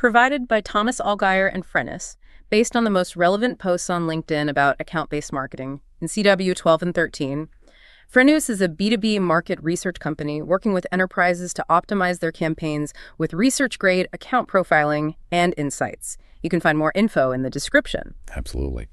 provided by Thomas Allgaier and Frennis, based on the most relevant posts on LinkedIn about account-based marketing in CW 12 and 13. Frenus is a B2B market research company working with enterprises to optimize their campaigns with research-grade account profiling and insights. You can find more info in the description. Absolutely.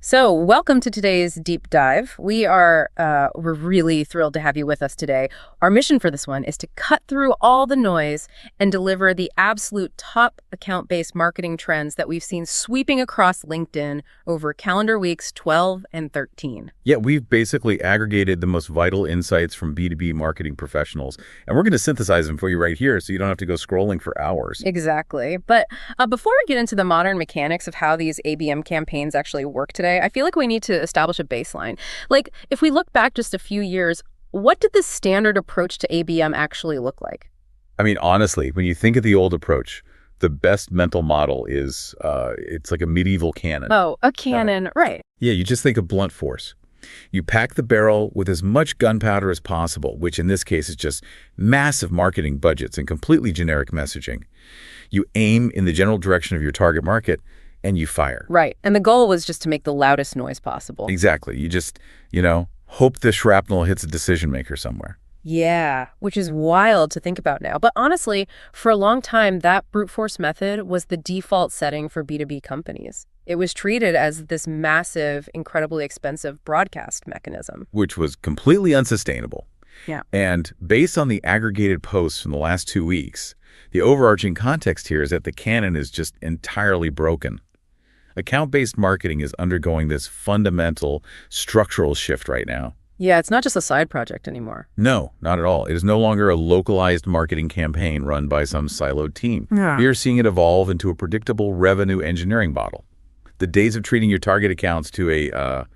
So welcome to today's deep dive. We're really thrilled to have you with us today. Our mission for this one is to cut through all the noise and deliver the absolute top account-based marketing trends that we've seen sweeping across LinkedIn over calendar weeks 12 and 13. Yeah, we've basically aggregated the most vital insights from B2B marketing professionals, and we're going to synthesize them for you right here so you don't have to go scrolling for hours. Exactly. But before we get into the modern mechanics of how these ABM campaigns actually work today, I feel like we need to establish a baseline. Like, if we look back just a few years, what did the standard approach to ABM actually look like? I mean, honestly, when you think of the old approach, the best mental model is, it's like a medieval cannon. Oh, a cannon, right. Yeah, you just think of blunt force. You pack the barrel with as much gunpowder as possible, which in this case is just massive marketing budgets and completely generic messaging. You aim in the general direction of your target market, and you fire. Right. And the goal was just to make the loudest noise possible. Exactly. You just, hope the shrapnel hits a decision maker somewhere. Yeah, which is wild to think about now. But honestly, for a long time, that brute force method was the default setting for B2B companies. It was treated as this massive, incredibly expensive broadcast mechanism. Which was completely unsustainable. Yeah. And based on the aggregated posts from the last 2 weeks, the overarching context here is that the canon is just entirely broken. Account-based marketing is undergoing this fundamental structural shift right now. Yeah, it's not just a side project anymore. No, not at all. It is no longer a localized marketing campaign run by some siloed team. Yeah. We are seeing it evolve into a predictable revenue engineering model. The days of treating your target accounts to a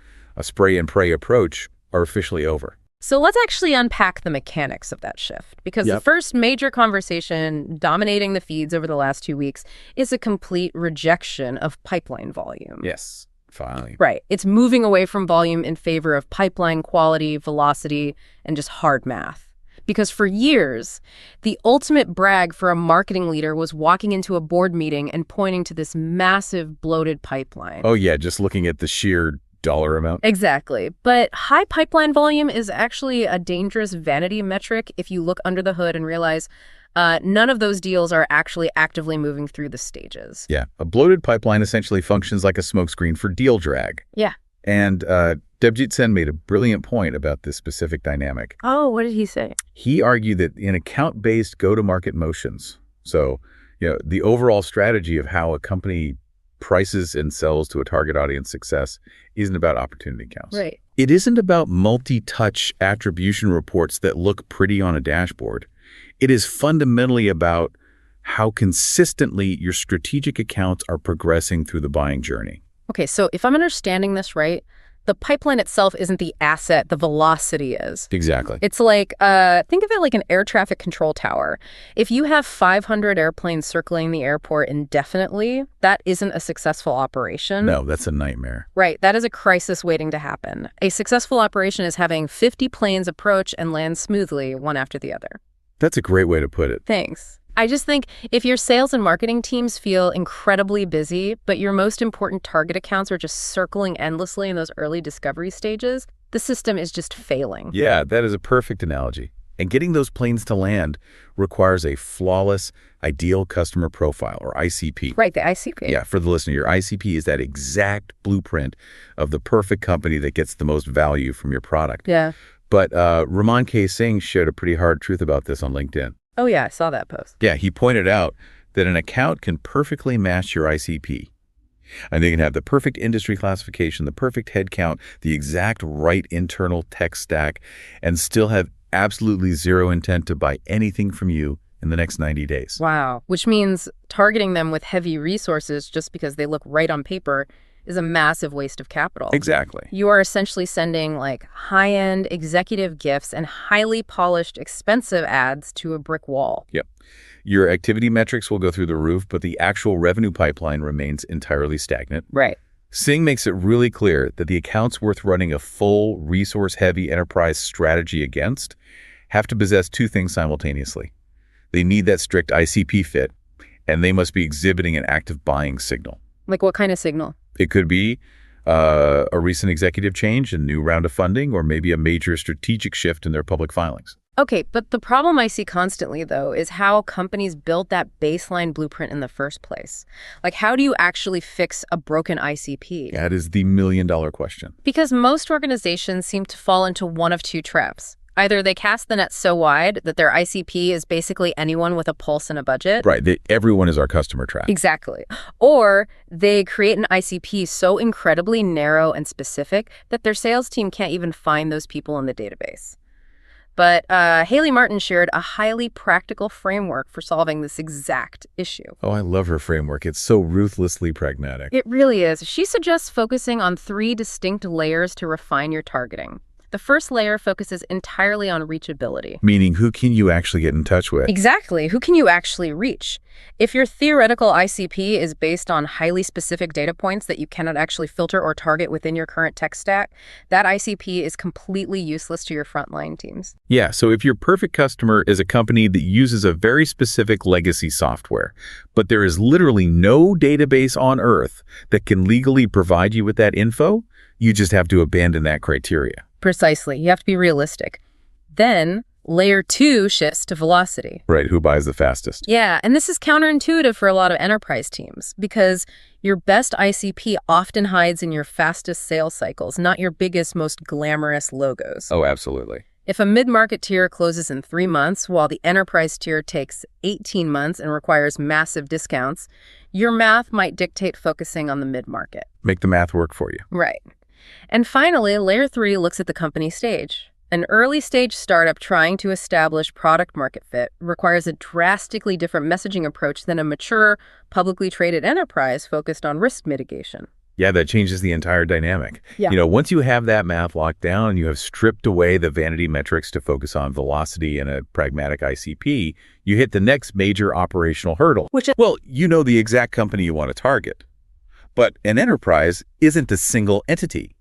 spray and pray approach are officially over. So let's actually unpack the mechanics of that shift, because the first major conversation dominating the feeds over the last 2 weeks is a complete rejection of pipeline volume. Yes, finally. Right. It's moving away from volume in favor of pipeline quality, velocity, and just hard math. Because for years, the ultimate brag for a marketing leader was walking into a board meeting and pointing to this massive bloated pipeline. Oh yeah, just looking at the sheer dollar amount. Exactly. But high pipeline volume is actually a dangerous vanity metric if you look under the hood and realize none of those deals are actually actively moving through the stages. Yeah. A bloated pipeline essentially functions like a smokescreen for deal drag. Yeah. And Debjit Sen made a brilliant point about this specific dynamic. Oh, what did he say? He argued that in account-based go-to-market motions, so the overall strategy of how a company prices and sells to a target audience success isn't about opportunity counts. Right. It isn't about multi-touch attribution reports that look pretty on a dashboard. It is fundamentally about how consistently your strategic accounts are progressing through the buying journey. Okay, so if I'm understanding this right, the pipeline itself isn't the asset, the velocity is. Exactly. It's like, think of it like an air traffic control tower. If you have 500 airplanes circling the airport indefinitely, that isn't a successful operation. No, that's a nightmare. Right, that is a crisis waiting to happen. A successful operation is having 50 planes approach and land smoothly, one after the other. That's a great way to put it. Thanks. I just think if your sales and marketing teams feel incredibly busy, but your most important target accounts are just circling endlessly in those early discovery stages, the system is just failing. Yeah, that is a perfect analogy. And getting those planes to land requires a flawless, ideal customer profile, or ICP. Right, the ICP. Yeah, for the listener, your ICP is that exact blueprint of the perfect company that gets the most value from your product. Yeah. But Raman K. Singh shared a pretty hard truth about this on LinkedIn. Oh, yeah, I saw that post. Yeah, he pointed out that an account can perfectly match your ICP. And they can have the perfect industry classification, the perfect head count, the exact right internal tech stack, and still have absolutely zero intent to buy anything from you in the next 90 days. Wow. Which means targeting them with heavy resources just because they look right on paper is a massive waste of capital. Exactly. You are essentially sending like high-end executive gifts and highly polished, expensive ads to a brick wall. Yep. Your activity metrics will go through the roof, but the actual revenue pipeline remains entirely stagnant. Right. Singh makes it really clear that the accounts worth running a full, resource-heavy enterprise strategy against have to possess two things simultaneously. They need that strict ICP fit, and they must be exhibiting an active buying signal. Like what kind of signal? It could be a recent executive change, a new round of funding, or maybe a major strategic shift in their public filings. Okay, but the problem I see constantly, though, is how companies build that baseline blueprint in the first place. Like, how do you actually fix a broken ICP? That is the million-dollar question. Because most organizations seem to fall into one of two traps. Either they cast the net so wide that their ICP is basically anyone with a pulse and a budget. Right. Everyone is our customer trap. Exactly. Or they create an ICP so incredibly narrow and specific that their sales team can't even find those people in the database. But Haley Martin shared a highly practical framework for solving this exact issue. Oh, I love her framework. It's so ruthlessly pragmatic. It really is. She suggests focusing on 3 distinct layers to refine your targeting. The first layer focuses entirely on reachability. Meaning, who can you actually get in touch with? Exactly. Who can you actually reach? If your theoretical ICP is based on highly specific data points that you cannot actually filter or target within your current tech stack, that ICP is completely useless to your frontline teams. Yeah, so if your perfect customer is a company that uses a very specific legacy software, but there is literally no database on Earth that can legally provide you with that info, you just have to abandon that criteria. Precisely. You have to be realistic. Then, layer 2 shifts to velocity. Right, who buys the fastest? Yeah, and this is counterintuitive for a lot of enterprise teams because your best ICP often hides in your fastest sales cycles, not your biggest, most glamorous logos. Oh, absolutely. If a mid-market tier closes in 3 months while the enterprise tier takes 18 months and requires massive discounts, your math might dictate focusing on the mid-market. Make the math work for you. Right. And finally, layer 3 looks at the company stage. An early-stage startup trying to establish product-market fit requires a drastically different messaging approach than a mature, publicly traded enterprise focused on risk mitigation. Yeah, that changes the entire dynamic. Yeah. Once you have that math locked down, you have stripped away the vanity metrics to focus on velocity and a pragmatic ICP, you hit the next major operational hurdle. Well, you know the exact company you want to target. But an enterprise isn't a single entity.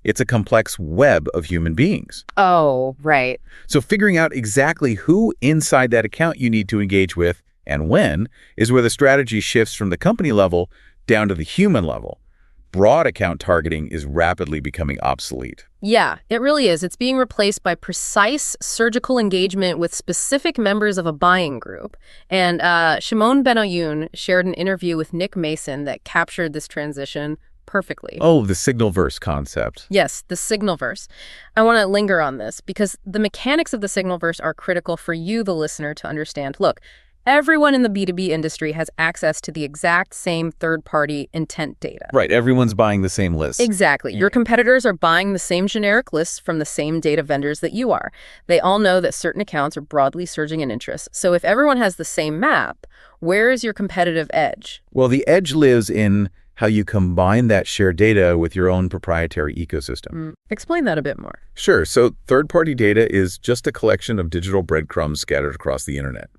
It's a complex web of human beings. Oh, right. So figuring out exactly who inside that account you need to engage with and when is where the strategy shifts from the company level down to the human level. Broad account targeting is rapidly becoming obsolete. Yeah, it really is. It's being replaced by precise surgical engagement with specific members of a buying group. And Shimon Benayoun shared an interview with Nick Mason that captured this transition perfectly. Oh, the signal-verse concept. Yes, the signal-verse. I want to linger on this because the mechanics of the signal-verse are critical for you, the listener, to understand. Look, everyone in the B2B industry has access to the exact same third-party intent data. Right, everyone's buying the same list. Exactly. Your competitors are buying the same generic lists from the same data vendors that you are. They all know that certain accounts are broadly surging in interest. So if everyone has the same map, where is your competitive edge? Well, the edge lives in how you combine that shared data with your own proprietary ecosystem. Explain that a bit more. Sure. So third-party data is just a collection of digital breadcrumbs scattered across the internet.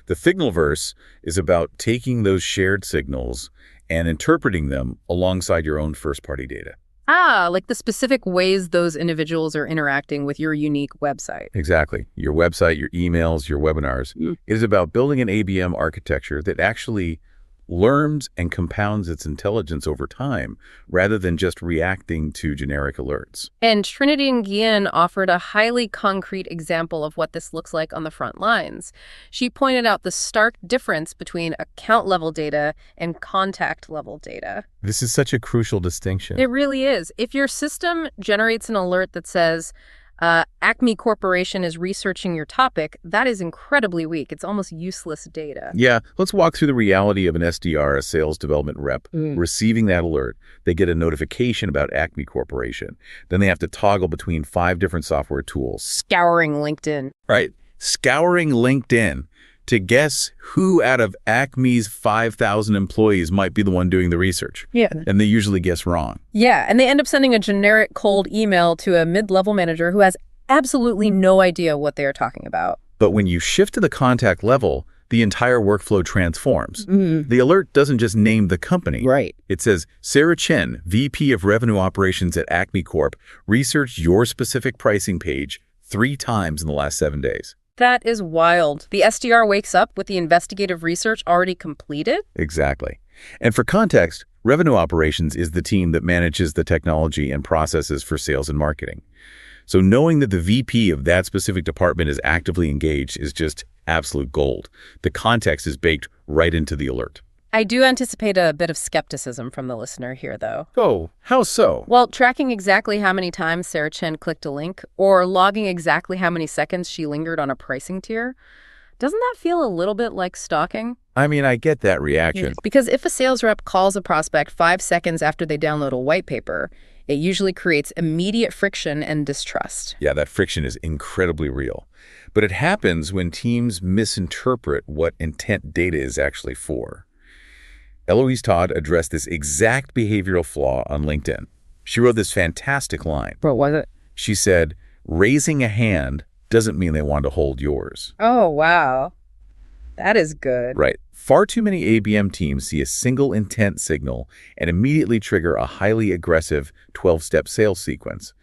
The signalverse is about taking those shared signals and interpreting them alongside your own first-party data. Ah, like the specific ways those individuals are interacting with your unique website. Exactly. Your website, your emails, your webinars. It is about building an ABM architecture that actually learns and compounds its intelligence over time rather than just reacting to generic alerts. And Trinity Nguyen offered a highly concrete example of what this looks like on the front lines. She pointed out the stark difference between account-level data and contact-level data. This is such a crucial distinction. It really is. If your system generates an alert that says, Acme Corporation is researching your topic, that is incredibly weak. It's almost useless data. Yeah, let's walk through the reality of an SDR, a sales development rep, receiving that alert. They get a notification about Acme Corporation. Then they have to toggle between 5 different software tools. Scouring LinkedIn. Right. Scouring LinkedIn to guess who out of Acme's 5,000 employees might be the one doing the research. Yeah. And they usually guess wrong. Yeah, and they end up sending a generic cold email to a mid-level manager who has absolutely no idea what they are talking about. But when you shift to the contact level, the entire workflow transforms. The alert doesn't just name the company. Right. It says, Sarah Chen, VP of Revenue Operations at Acme Corp, researched your specific pricing page 3 times in the last 7 days. That is wild. The SDR wakes up with the investigative research already completed? Exactly. And for context, revenue operations is the team that manages the technology and processes for sales and marketing. So knowing that the VP of that specific department is actively engaged is just absolute gold. The context is baked right into the alert. I do anticipate a bit of skepticism from the listener here, though. Oh, how so? Well, tracking exactly how many times Sarah Chen clicked a link or logging exactly how many seconds she lingered on a pricing tier, doesn't that feel a little bit like stalking? I mean, I get that reaction. Yes. Because if a sales rep calls a prospect 5 seconds after they download a white paper, it usually creates immediate friction and distrust. Yeah, that friction is incredibly real. But it happens when teams misinterpret what intent data is actually for. Eloise Todd addressed this exact behavioral flaw on LinkedIn. She wrote this fantastic line. What was it? She said, raising a hand doesn't mean they want to hold yours. Oh, wow. That is good. Right. Far too many ABM teams see a single intent signal and immediately trigger a highly aggressive 12-step sales sequence.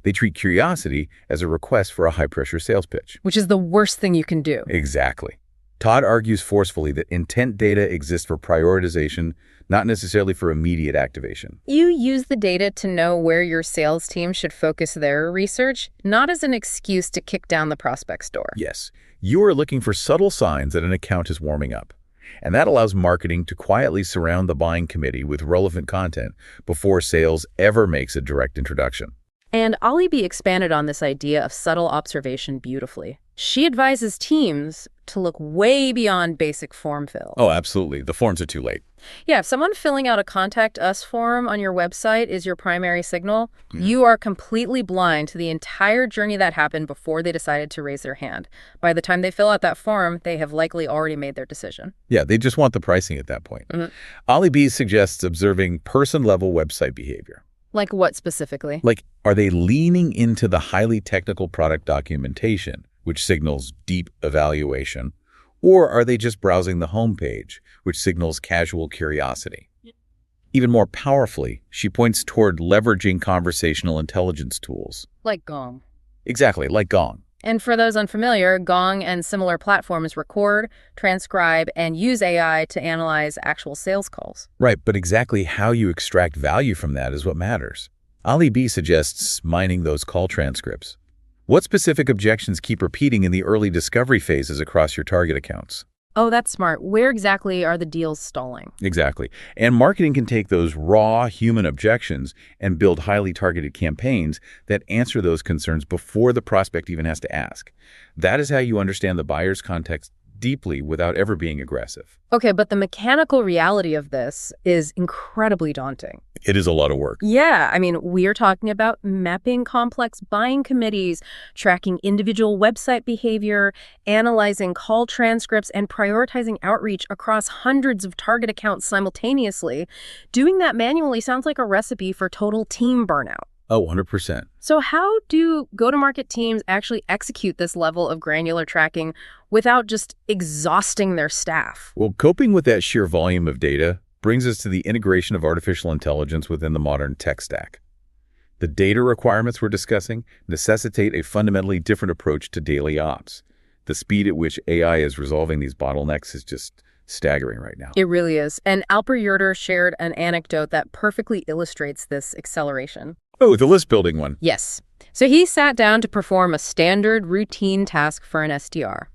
They treat curiosity as a request for a high-pressure sales pitch. Which is the worst thing you can do. Exactly. Todd argues forcefully that intent data exists for prioritization, not necessarily for immediate activation. You use the data to know where your sales team should focus their research, not as an excuse to kick down the prospect's door. Yes, you are looking for subtle signs that an account is warming up. And that allows marketing to quietly surround the buying committee with relevant content before sales ever makes a direct introduction. And Ali B expanded on this idea of subtle observation beautifully. She advises teams to look way beyond basic form fill. Oh, absolutely. The forms are too late. Yeah, if someone filling out a Contact Us form on your website is your primary signal, you are completely blind to the entire journey that happened before they decided to raise their hand. By the time they fill out that form, they have likely already made their decision. Yeah, they just want the pricing at that point. Ali B suggests observing person-level website behavior. Like what specifically? Like, are they leaning into the highly technical product documentation, which signals deep evaluation, or are they just browsing the homepage, which signals casual curiosity? Even more powerfully, she points toward leveraging conversational intelligence tools. Like Gong. Exactly, like Gong. And for those unfamiliar, Gong and similar platforms record, transcribe, and use AI to analyze actual sales calls. Right, but exactly how you extract value from that is what matters. Ali B suggests mining those call transcripts. What specific objections keep repeating in the early discovery phases across your target accounts? Oh, that's smart. Where exactly are the deals stalling? Exactly. And marketing can take those raw human objections and build highly targeted campaigns that answer those concerns before the prospect even has to ask. That is how you understand the buyer's context deeply without ever being aggressive. Okay, but the mechanical reality of this is incredibly daunting. It is a lot of work. Yeah, I mean, we're talking about mapping complex buying committees, tracking individual website behavior, analyzing call transcripts, and prioritizing outreach across hundreds of target accounts simultaneously. Doing that manually sounds like a recipe for total team burnout. Oh, 100%. So how do go-to-market teams actually execute this level of granular tracking without just exhausting their staff? Well, coping with that sheer volume of data brings us to the integration of artificial intelligence within the modern tech stack. The data requirements we're discussing necessitate a fundamentally different approach to daily ops. The speed at which AI is resolving these bottlenecks is just staggering right now. It really is. And Alper Yurter shared an anecdote that perfectly illustrates this acceleration. Oh, the list-building one. Yes. So he sat down to perform a standard routine task for an SDR.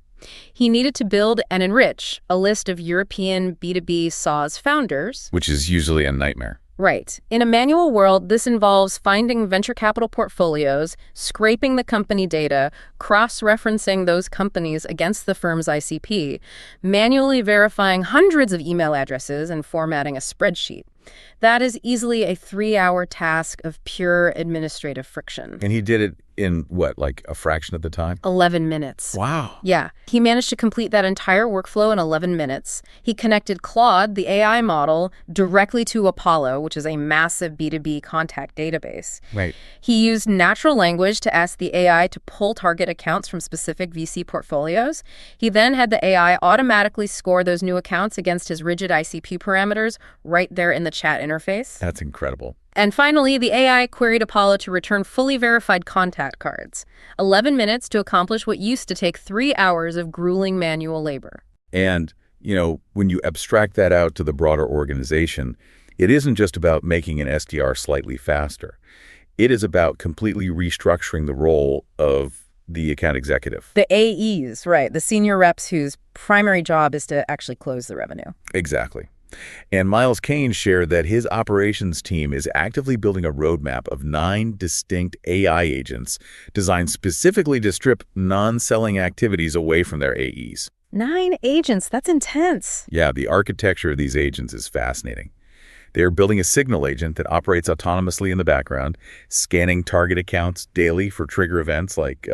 He needed to build and enrich a list of European B2B SaaS founders. Which is usually a nightmare. Right. In a manual world, this involves finding venture capital portfolios, scraping the company data, cross-referencing those companies against the firm's ICP, manually verifying hundreds of email addresses, and formatting a spreadsheet. That is easily a 3-hour task of pure administrative friction. And he did it in, what, like a fraction of the time? 11 minutes. Wow. Yeah. He managed to complete that entire workflow in 11 minutes. He connected Claude, the AI model, directly to Apollo, which is a massive B2B contact database. Right. He used natural language to ask the AI to pull target accounts from specific VC portfolios. He then had the AI automatically score those new accounts against his rigid ICP parameters right there in the chat interface. That's incredible. And finally, the AI queried Apollo to return fully verified contact cards. 11 minutes to accomplish what used to take 3 hours of grueling manual labor. And, when you abstract that out to the broader organization, it isn't just about making an SDR slightly faster. It is about completely restructuring the role of the account executive. The AEs, right, the senior reps whose primary job is to actually close the revenue. Exactly. And Miles Kane shared that his operations team is actively building a roadmap of 9 distinct AI agents designed specifically to strip non-selling activities away from their AEs. 9 agents, that's intense. Yeah, the architecture of these agents is fascinating. They are building a signal agent that operates autonomously in the background, scanning target accounts daily for trigger events like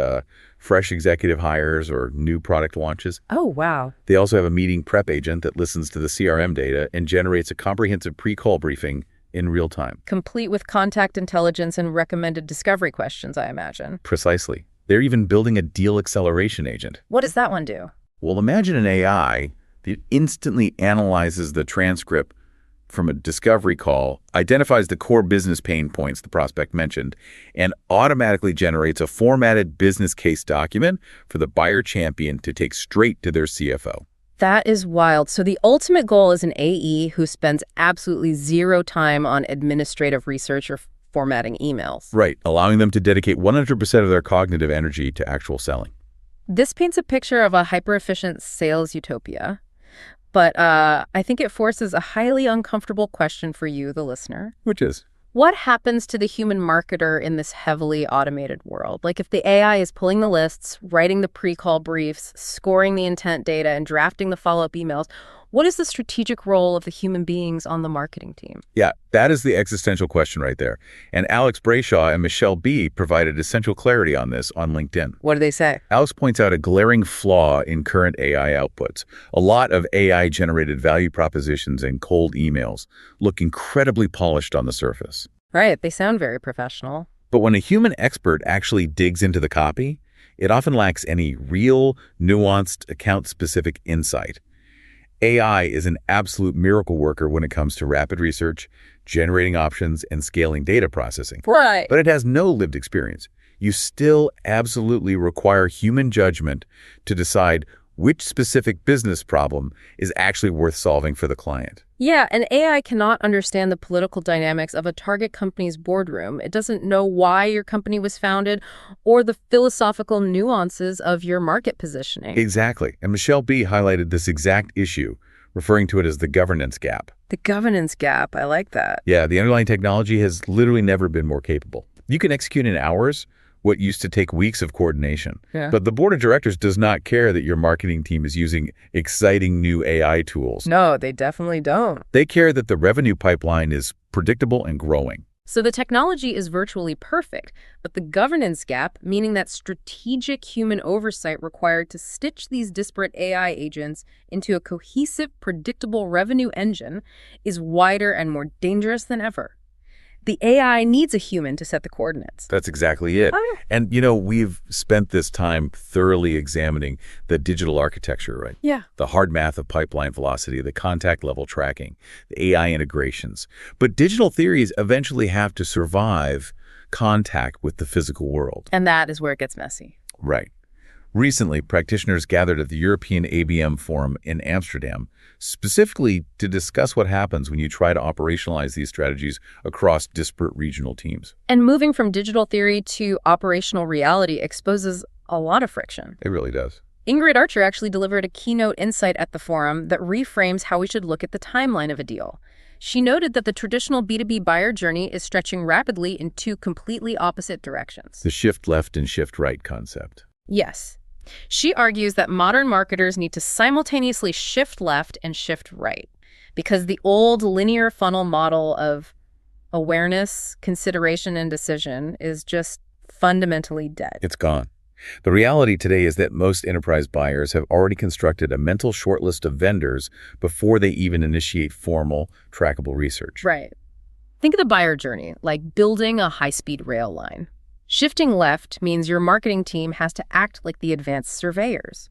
fresh executive hires or new product launches. Oh, wow. They also have a meeting prep agent that listens to the CRM data and generates a comprehensive pre-call briefing in real time. Complete with contact intelligence and recommended discovery questions, I imagine. Precisely. They're even building a deal acceleration agent. What does that one do? Well, imagine an AI that instantly analyzes the transcript from a discovery call, identifies the core business pain points the prospect mentioned, and automatically generates a formatted business case document for the buyer champion to take straight to their CFO. That is wild. So the ultimate goal is an AE who spends absolutely zero time on administrative research or formatting emails. Right, allowing them to dedicate 100% of their cognitive energy to actual selling. This paints a picture of a hyper-efficient sales utopia. But I think it forces a highly uncomfortable question for you, the listener. Which is? What happens to the human marketer in this heavily automated world? Like if the AI is pulling the lists, writing the pre-call briefs, scoring the intent data, and drafting the follow-up emails, what is the strategic role of the human beings on the marketing team? Yeah, that is the existential question right there. And Alex Brayshaw and Michelle B. provided essential clarity on this on LinkedIn. What do they say? Alex points out a glaring flaw in current AI outputs. A lot of AI-generated value propositions and cold emails look incredibly polished on the surface. Right, they sound very professional. But when a human expert actually digs into the copy, it often lacks any real, nuanced, account-specific insight. AI is an absolute miracle worker when it comes to rapid research, generating options, and scaling data processing. Right. But it has no lived experience. You still absolutely require human judgment to decide which specific business problem is actually worth solving for the client. Yeah, and AI cannot understand the political dynamics of a target company's boardroom. It doesn't know why your company was founded or the philosophical nuances of your market positioning. Exactly. And Michelle B. highlighted this exact issue, referring to it as the governance gap. The governance gap, I like that. Yeah, the underlying technology has literally never been more capable. You can execute in hours what used to take weeks of coordination. Yeah. But the board of directors does not care that your marketing team is using exciting new AI tools. No, they definitely don't. They care that the revenue pipeline is predictable and growing. So the technology is virtually perfect, but the governance gap, meaning that strategic human oversight required to stitch these disparate AI agents into a cohesive, predictable revenue engine, is wider and more dangerous than ever. The AI needs a human to set the coordinates. That's exactly it. Oh, yeah. And, we've spent this time thoroughly examining the digital architecture, right? Yeah. The hard math of pipeline velocity, the contact level tracking, the AI integrations. But digital theories eventually have to survive contact with the physical world. And that is where it gets messy. Right. Recently, practitioners gathered at the European ABM Forum in Amsterdam, specifically to discuss what happens when you try to operationalize these strategies across disparate regional teams. And moving from digital theory to operational reality exposes a lot of friction. It really does. Ingrid Archer actually delivered a keynote insight at the forum that reframes how we should look at the timeline of a deal. She noted that the traditional B2B buyer journey is stretching rapidly in 2 completely opposite directions. The shift left and shift right concept. Yes. She argues that modern marketers need to simultaneously shift left and shift right because the old linear funnel model of awareness, consideration, and decision is just fundamentally dead. It's gone. The reality today is that most enterprise buyers have already constructed a mental shortlist of vendors before they even initiate formal, trackable research. Right. Think of the buyer journey like building a high-speed rail line. Shifting left means your marketing team has to act like the advanced surveyors.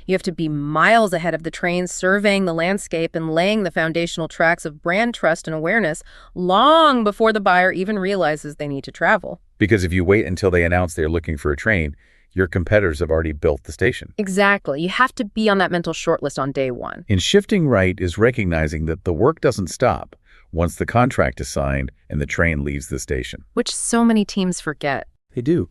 You have to be miles ahead of the train, surveying the landscape and laying the foundational tracks of brand trust and awareness long before the buyer even realizes they need to travel. Because if you wait until they announce they're looking for a train, your competitors have already built the station. Exactly. You have to be on that mental shortlist on day one. In shifting right is recognizing that the work doesn't stop once the contract is signed and the train leaves the station. Which so many teams forget. They do.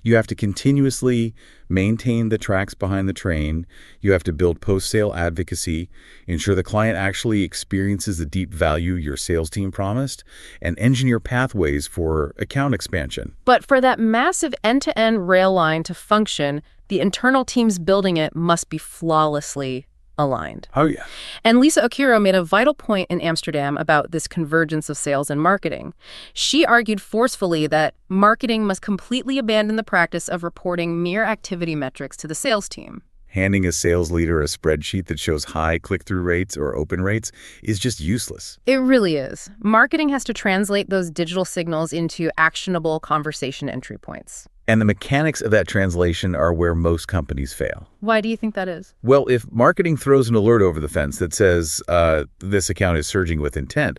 You have to continuously maintain the tracks behind the train. You have to build post-sale advocacy, ensure the client actually experiences the deep value your sales team promised, and engineer pathways for account expansion. But for that massive end-to-end rail line to function, the internal teams building it must be flawlessly aligned. Oh, yeah. And Lisa Okiro made a vital point in Amsterdam about this convergence of sales and marketing. She argued forcefully that marketing must completely abandon the practice of reporting mere activity metrics to the sales team. Handing a sales leader a spreadsheet that shows high click-through rates or open rates is just useless. It really is. Marketing has to translate those digital signals into actionable conversation entry points. And the mechanics of that translation are where most companies fail. Why do you think that is? Well, if marketing throws an alert over the fence that says this account is surging with intent,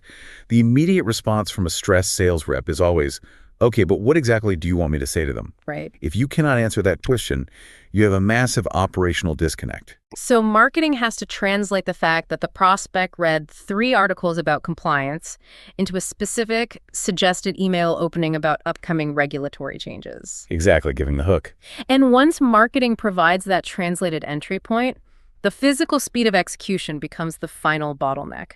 the immediate response from a stressed sales rep is always, okay, but what exactly do you want me to say to them? Right. If you cannot answer that question, you have a massive operational disconnect. So marketing has to translate the fact that the prospect read 3 articles about compliance into a specific suggested email opening about upcoming regulatory changes. Exactly, giving the hook. And once marketing provides that translated entry point, the physical speed of execution becomes the final bottleneck.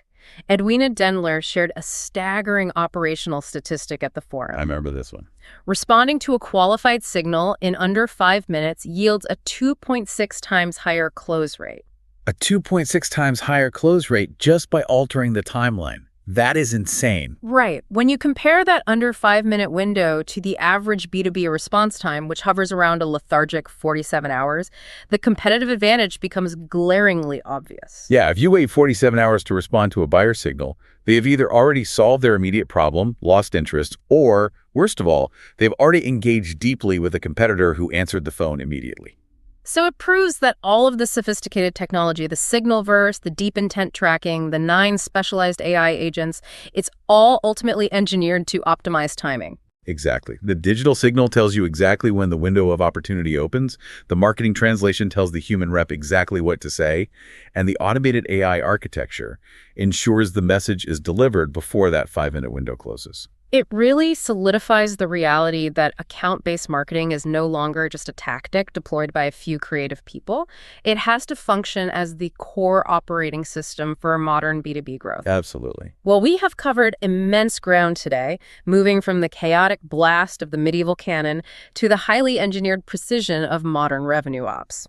Edwina Dendler shared a staggering operational statistic at the forum. I remember this one. Responding to a qualified signal in under 5 minutes yields a 2.6 times higher close rate. A 2.6 times higher close rate just by altering the timeline. That is insane. Right. When you compare that under 5-minute window to the average B2B response time, which hovers around a lethargic 47 hours, the competitive advantage becomes glaringly obvious. Yeah, if you wait 47 hours to respond to a buyer signal, they have either already solved their immediate problem, lost interest, or, worst of all, they've already engaged deeply with a competitor who answered the phone immediately. So it proves that all of the sophisticated technology, the signalverse, the deep intent tracking, the 9 specialized AI agents, it's all ultimately engineered to optimize timing. Exactly. The digital signal tells you exactly when the window of opportunity opens, the marketing translation tells the human rep exactly what to say, and the automated AI architecture ensures the message is delivered before that 5-minute window closes. It really solidifies the reality that account-based marketing is no longer just a tactic deployed by a few creative people. It has to function as the core operating system for modern B2B growth. Absolutely. Well, we have covered immense ground today, moving from the chaotic blast of the medieval canon to the highly engineered precision of modern revenue ops.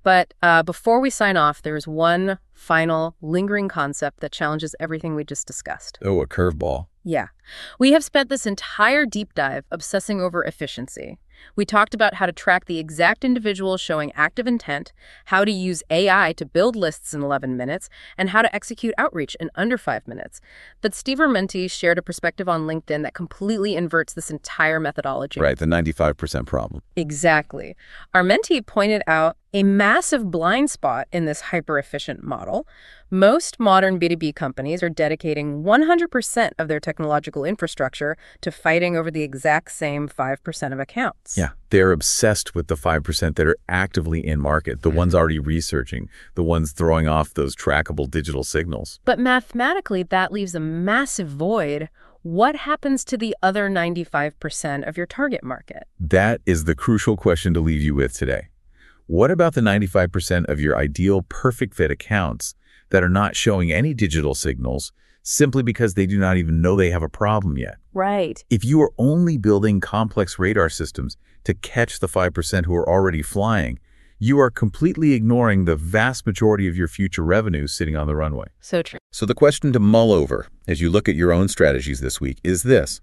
But before we sign off, there's one final lingering concept that challenges everything we just discussed. Oh, a curveball. Yeah. We have spent this entire deep dive obsessing over efficiency. We talked about how to track the exact individual showing active intent, how to use AI to build lists in 11 minutes, and how to execute outreach in under 5 minutes. But Steve Armenti shared a perspective on LinkedIn that completely inverts this entire methodology. Right, the 95% problem. Exactly. Armenti pointed out a massive blind spot in this hyper-efficient model. Most modern B2B companies are dedicating 100% of their technological infrastructure to fighting over the exact same 5% of accounts. Yeah, they're obsessed with the 5% that are actively in market, the ones already researching, the ones throwing off those trackable digital signals. But mathematically, that leaves a massive void. What happens to the other 95% of your target market? That is the crucial question to leave you with today. What about the 95% of your ideal perfect fit accounts that are not showing any digital signals simply because they do not even know they have a problem yet? Right. If you are only building complex radar systems to catch the 5% who are already flying, you are completely ignoring the vast majority of your future revenue sitting on the runway. So true. So the question to mull over as you look at your own strategies this week is this: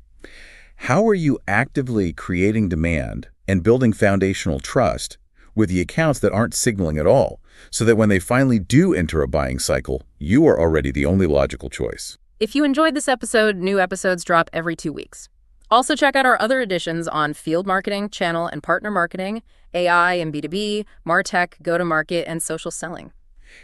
how are you actively creating demand and building foundational trust with the accounts that aren't signaling at all, so that when they finally do enter a buying cycle, you are already the only logical choice? If you enjoyed this episode, new episodes drop every 2 weeks. Also, check out our other editions on field marketing, channel and partner marketing, AI and B2B, MarTech, go-to-market, and social selling.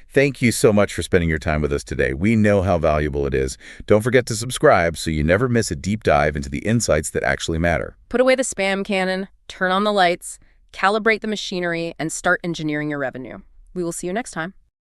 Thank you so much for spending your time with us today. We know how valuable it is. Don't forget to subscribe so you never miss a deep dive into the insights that actually matter. Put away the spam cannon, turn on the lights, calibrate the machinery, and start engineering your revenue. We will see you next time.